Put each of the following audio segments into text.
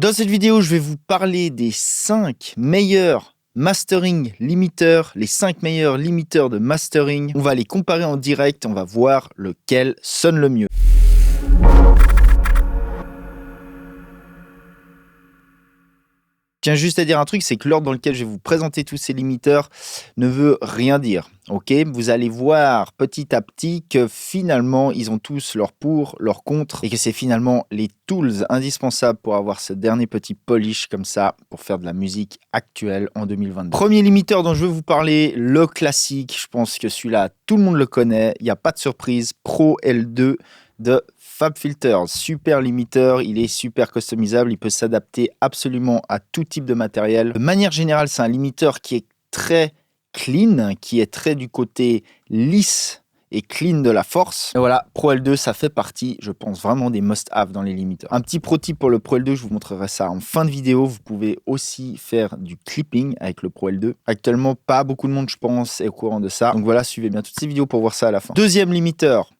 Dans cette vidéo, je vais vous parler des 5 meilleurs mastering limiteurs, les 5 meilleurs limiteurs de mastering. On va les comparer en direct, on va voir lequel sonne le mieux. Je tiens juste à dire un truc, c'est que l'ordre dans lequel je vais vous présenter tous ces limiteurs ne veut rien dire. Ok, vous allez voir petit à petit que finalement, ils ont tous leur pour, leur contre, et que c'est finalement les tools indispensables pour avoir ce dernier petit polish comme ça, pour faire de la musique actuelle en 2022. Premier limiteur dont je veux vous parler, le classique. Je pense que celui-là, tout le monde le connaît, il n'y a pas de surprise. Pro L2 de FabFilter, super limiteur, il est super customisable, il peut s'adapter absolument à tout type de matériel. De manière générale, c'est un limiteur qui est très clean, qui est très du côté lisse et clean de la force. Et voilà, Pro L2, ça fait partie, je pense, vraiment des must-have dans les limiteurs. Un petit pro tip pour le Pro L2, je vous montrerai ça en fin de vidéo. Vous pouvez aussi faire du clipping avec le Pro L2. Actuellement, pas beaucoup de monde, je pense, est au courant de ça. Donc voilà, suivez bien toutes ces vidéos pour voir ça à la fin. Deuxième limiteur,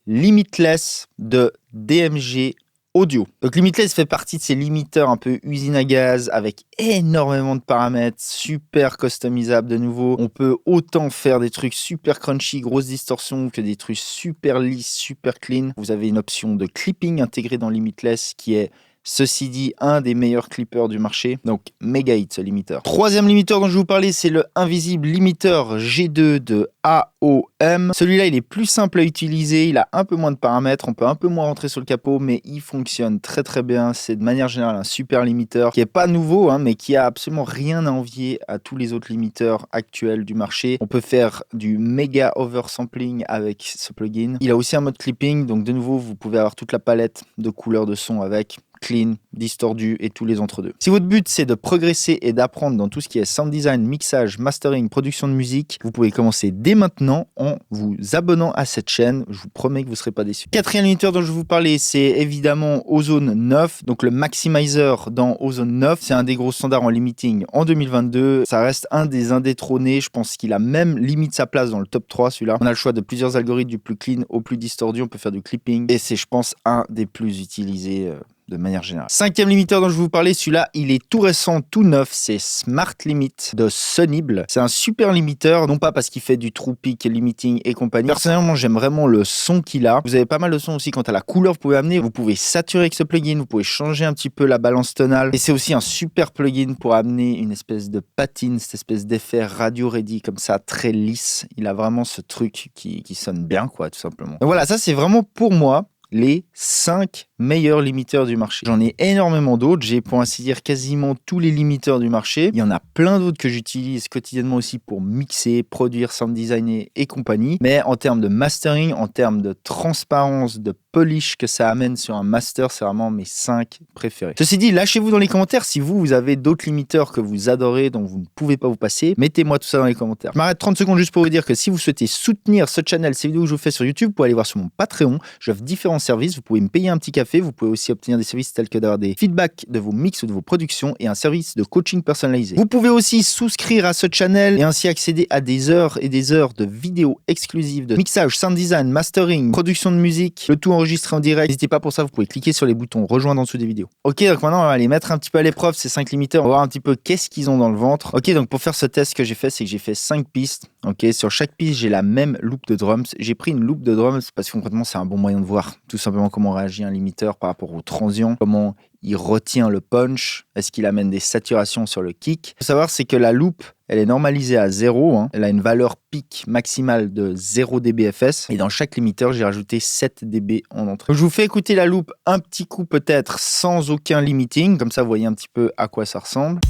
Limitless de DMG Audio. Donc Limitless fait partie de ces limiteurs un peu usine à gaz avec énormément de paramètres, super customisable de nouveau. On peut autant faire des trucs super crunchy, grosse distorsion, que des trucs super lisses, super clean. Vous avez une option de clipping intégrée dans Limitless qui est, ceci dit, un des meilleurs clippers du marché. Donc, méga hit ce limiteur. Troisième limiteur dont je vais vous parler, c'est le Invisible Limiteur G2 de AOM. Celui-là, il est plus simple à utiliser. Il a un peu moins de paramètres. On peut un peu moins rentrer sur le capot, mais il fonctionne très très bien. C'est de manière générale un super limiteur qui est pas nouveau, mais qui a absolument rien à envier à tous les autres limiteurs actuels du marché. On peut faire du méga oversampling avec ce plugin. Il a aussi un mode clipping. Donc, de nouveau, vous pouvez avoir toute la palette de couleurs de son avec. Clean, distordu et tous les entre-deux. Si votre but c'est de progresser et d'apprendre dans tout ce qui est sound design, mixage, mastering, production de musique, vous pouvez commencer dès maintenant en vous abonnant à cette chaîne. Je vous promets que vous ne serez pas déçus. Quatrième limiteur dont je vais vous parler, c'est évidemment Ozone 9. Donc le Maximizer dans Ozone 9, c'est un des gros standards en limiting en 2022. Ça reste un des indétrônés. Je pense qu'il a même limite sa place dans le top 3 celui-là. On a le choix de plusieurs algorithmes du plus clean au plus distordu. On peut faire du clipping et c'est je pense un des plus utilisés de manière générale. Cinquième limiteur dont je vais vous parler, celui-là, il est tout récent, tout neuf, c'est Smart Limit de Sonible. C'est un super limiteur, non pas parce qu'il fait du true peak, limiting et compagnie. Personnellement, j'aime vraiment le son qu'il a. Vous avez pas mal de sons aussi quant à la couleur que vous pouvez amener. Vous pouvez saturer avec ce plugin, vous pouvez changer un petit peu la balance tonale. Et c'est aussi un super plugin pour amener une espèce de patine, cette espèce d'effet radio ready comme ça, très lisse. Il a vraiment ce truc qui sonne bien, quoi, tout simplement. Donc voilà, ça c'est vraiment pour moi les 5 meilleurs limiteurs du marché. J'en ai énormément d'autres, j'ai pour ainsi dire quasiment tous les limiteurs du marché. Il y en a plein d'autres que j'utilise quotidiennement aussi pour mixer, produire, sound designer et compagnie. Mais en termes de mastering, en termes de transparence, de polish que ça amène sur un master, c'est vraiment mes 5 préférés. Ceci dit, lâchez-vous dans les commentaires si vous avez d'autres limiteurs que vous adorez, dont vous ne pouvez pas vous passer. Mettez-moi tout ça dans les commentaires. Je m'arrête 30 secondes juste pour vous dire que si vous souhaitez soutenir ce channel, ces vidéos que je vous fais sur YouTube, vous pouvez aller voir sur mon Patreon. J'offre différents services. Vous pouvez me payer un petit café. Vous pouvez aussi obtenir des services tels que d'avoir des feedbacks de vos mix ou de vos productions et un service de coaching personnalisé. Vous pouvez aussi souscrire à ce channel et ainsi accéder à des heures et des heures de vidéos exclusives de mixage, sound design, mastering, production de musique, le tout enregistré en direct. N'hésitez pas pour ça, vous pouvez cliquer sur les boutons rejoindre en dessous des vidéos. Ok, donc maintenant on va aller mettre un petit peu à l'épreuve ces 5 limiteurs. On va voir un petit peu qu'est-ce qu'ils ont dans le ventre. Ok, donc pour faire ce test que j'ai fait, c'est que j'ai fait 5 pistes. Ok, sur chaque piste, j'ai la même loop de drums. J'ai pris une loop de drums parce que concrètement, c'est un bon moyen de voir tout simplement comment réagit un limiteur par rapport aux transients, comment il retient le punch, est-ce qu'il amène des saturations sur le kick. Il faut savoir, c'est que la loop, elle est normalisée à 0, elle a une valeur pic maximale de 0 dBFS et dans chaque limiteur, j'ai rajouté 7 dB en entrée. Donc, je vous fais écouter la loop un petit coup peut-être sans aucun limiting, comme ça vous voyez un petit peu à quoi ça ressemble.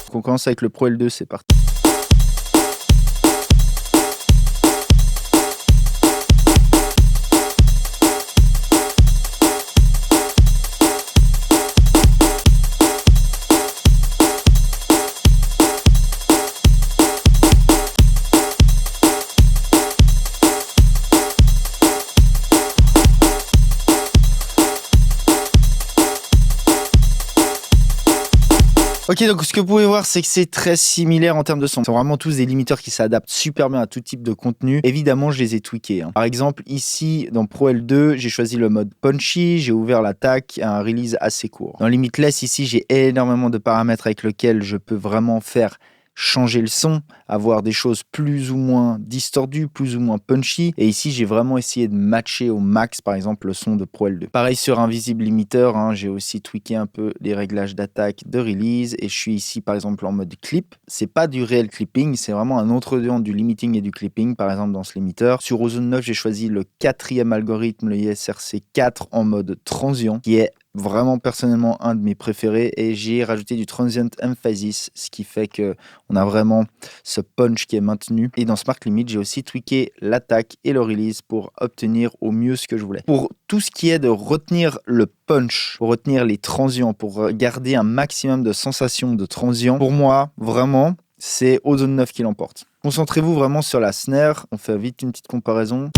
Donc, on commence avec le Pro L2, c'est parti. Ok, donc ce que vous pouvez voir, c'est que c'est très similaire en termes de son. Ce sont vraiment tous des limiteurs qui s'adaptent super bien à tout type de contenu. Évidemment, je les ai tweakés. Par exemple, ici, dans Pro L2, j'ai choisi le mode punchy, j'ai ouvert l'attaque à un release assez court. Dans Limitless, ici, j'ai énormément de paramètres avec lesquels je peux vraiment faire changer le son, avoir des choses plus ou moins distordues, plus ou moins punchy. Et ici, j'ai vraiment essayé de matcher au max, par exemple, le son de Pro L2. Pareil sur Invisible Limiter, j'ai aussi tweaké un peu les réglages d'attaque, de release. Et je suis ici, par exemple, en mode clip. C'est pas du réel clipping, c'est vraiment un entre-deux entre du limiting et du clipping, par exemple, dans ce limiter. Sur Ozone 9, j'ai choisi le 4e algorithme, le ISRC4, en mode transient, qui est vraiment personnellement un de mes préférés, et j'ai rajouté du transient emphasis, ce qui fait que on a vraiment ce punch qui est maintenu. Et dans Smart Limit, j'ai aussi tweaké l'attaque et le release pour obtenir au mieux ce que je voulais. Pour tout ce qui est de retenir le punch, pour retenir les transients, pour garder un maximum de sensations de transients, pour moi, vraiment, c'est Ozone 9 qui l'emporte. Concentrez-vous vraiment sur la snare. On fait vite une petite comparaison.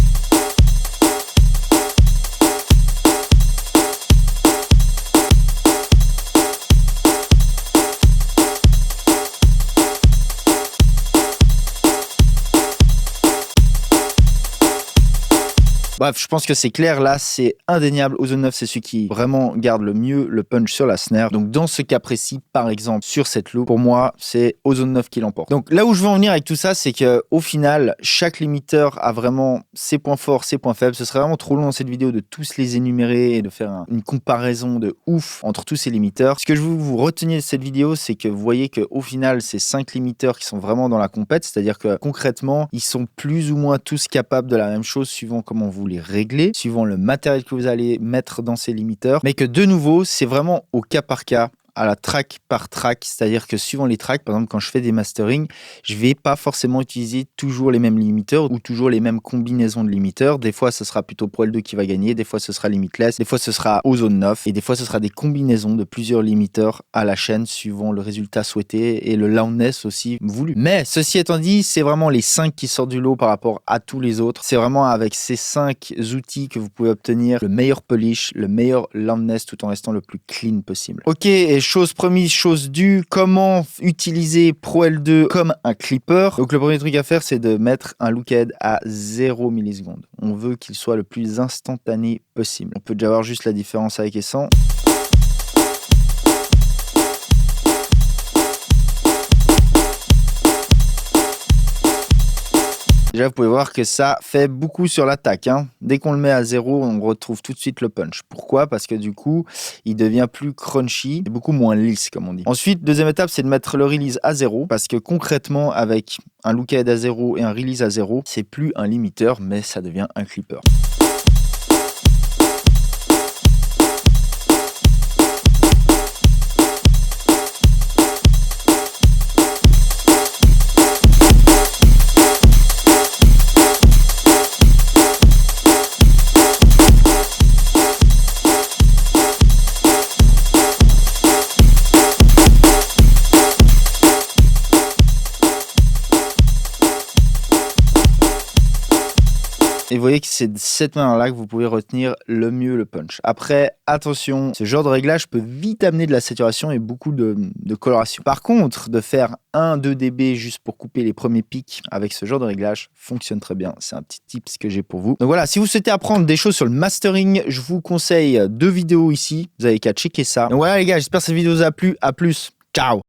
Bref, je pense que c'est clair, là c'est indéniable. Ozone 9, c'est celui qui vraiment garde le mieux le punch sur la snare. Donc dans ce cas précis, par exemple, sur cette loop, pour moi, c'est Ozone 9 qui l'emporte. Donc là où je veux en venir avec tout ça, c'est qu'au final, chaque limiteur a vraiment ses points forts, ses points faibles. Ce serait vraiment trop long dans cette vidéo de tous les énumérer et de faire une comparaison de ouf entre tous ces limiteurs. Ce que je veux vous retenir de cette vidéo, c'est que vous voyez qu'au final, c'est 5 limiteurs qui sont vraiment dans la compète, c'est-à-dire que concrètement, ils sont plus ou moins tous capables de la même chose suivant comment vous les régler, suivant le matériel que vous allez mettre dans ces limiteurs, mais que de nouveau, c'est vraiment au cas par cas, à la track par track, c'est-à-dire que suivant les tracks, par exemple quand je fais des mastering, je vais pas forcément utiliser toujours les mêmes limiteurs ou toujours les mêmes combinaisons de limiteurs. Des fois ce sera plutôt Pro L2 qui va gagner, des fois ce sera Limitless, des fois ce sera Ozone 9 et des fois ce sera des combinaisons de plusieurs limiteurs à la chaîne suivant le résultat souhaité et le loudness aussi voulu. Mais ceci étant dit, c'est vraiment les 5 qui sortent du lot par rapport à tous les autres. C'est vraiment avec ces 5 outils que vous pouvez obtenir le meilleur polish, le meilleur loudness tout en restant le plus clean possible. Ok, et chose promise, chose due, comment utiliser Pro L2 comme un clipper. Donc le premier truc à faire, c'est de mettre un look ahead à 0 millisecondes. On veut qu'il soit le plus instantané possible. On peut déjà voir juste la différence avec et sans. Déjà, vous pouvez voir que ça fait beaucoup sur l'attaque. Dès qu'on le met à 0, on retrouve tout de suite le punch. Pourquoi? Parce que du coup, il devient plus crunchy et beaucoup moins lisse, comme on dit. Ensuite, deuxième étape, c'est de mettre le release à 0. Parce que concrètement, avec un look ahead à 0 et un release à 0, c'est plus un limiteur, mais ça devient un clipper. Et vous voyez que c'est de cette manière-là que vous pouvez retenir le mieux le punch. Après, attention, ce genre de réglage peut vite amener de la saturation et beaucoup de coloration. Par contre, de faire 1-2 dB juste pour couper les premiers pics avec ce genre de réglage fonctionne très bien. C'est un petit tips que j'ai pour vous. Donc voilà, si vous souhaitez apprendre des choses sur le mastering, je vous conseille 2 vidéos ici. Vous avez qu'à checker ça. Donc voilà les gars, j'espère que cette vidéo vous a plu. À plus. Ciao.